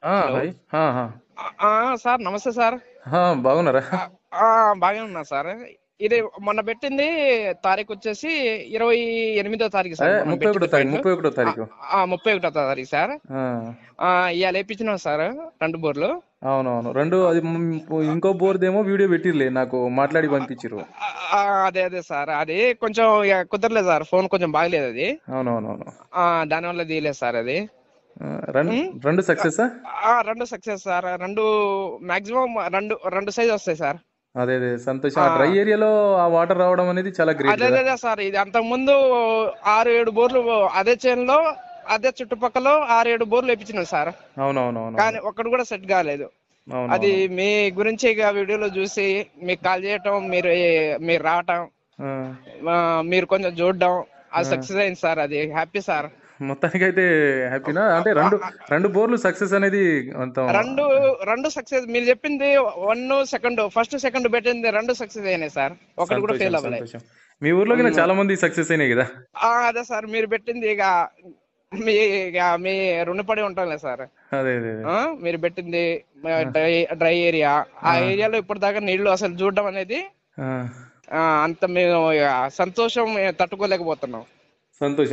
Hello. Hi. Sir నమస్తే sir. బాగున్నారా? బాగానే ఉన్నా సార్. ఇది మొన్న పెట్టింది తారీఖు వచ్చేసి 28వ తారీఖు సార్ మనం ముప్పై ఒకటో పెట్టింది తారీఖు పాయింట్. 31 తారీఖు. 31వ తారీఖు సార్. ఆ, ఇవాళ వేయించినాం సార్ 2 బోర్లు. అవునవును. రెండు అది ఇంకో బోర్దేమో వీడియో పెట్టిర్లే, నాకు మాట్లాడి పంపించిర్రు. అదే అదే సార్, అది కొంచెం ఇక కుదరలేదు సార్, ఫోన్ కొంచెం బాగలేదు అది. అవునవునవును. దానివల్ల తీయలేదు సార్ అది. ఆ, రెండు ఉమ్, రెండు సక్సెస్. రెండు సక్సెస్ సార్. రెండు మాక్సిమం రెండు రెండు సైజ్ వస్తాయి సార్. అదే అదే సంతోషం. ఆ డ్రై ఏరియాలో ఆ వాటర్ రావడం అనేది చాలా గ్రేట్ అదే కదా. అదే సార్, ఇది అంతకు ముందు 6-7 బోర్లు అదే చేను లో, అదే చుట్టుపక్కల 6-7 బోర్లు వేయించినాం సార్. అవునవునవునవును. కానీ ఒక్కడు కూడా సెట్ కాలేదు. అది అవునవును. మీ గురించి ఇక వీడియోలో చూసి మీకు కాల్ చేయటం, మీరు మీరు రావటం, ఆ, మీరు కొంచెం చూడడం, అది ఆ. సక్సెస్ అయింది సార్. అది హ్యాపీ సార్. మొత్తానికైతే హ్యాపీనా? అంటే ఆ, రెండు ఆ, రెండు బోర్లు సక్సెస్ అనేది మొత్తం. రెండు రెండు సక్సెస్. మీరు చెప్పింది 1 సెకండ్, ఫస్ట్ సెకండ్ పెట్టింది రెండు సక్సెస్ అయినాయి సార్. ఒకటి కూడా సంతోషం ఫెయిల్ అవ్వలేదు. సంతోషం. మీ ఊర్లో కింద చాలా మంది సక్సెస్ అయినాయి కదా. అదే సార్, మీరు పెట్టింది ఇక మీ మీ రుణపడి ఉంటాంలే సార్. అదే అదే అదే. ఆ, మీరు పెట్టింది ఆ, డ్రై డ్రై ఏరియా, ఆ ఆ, ఏరియాలో ఇప్పటిదాకా నీళ్లు అసలు చూడడం అనేది ఆ. అంత మేము ఇక సంతోషం తట్టుకోలేకపోతున్నాం. సంతోషం.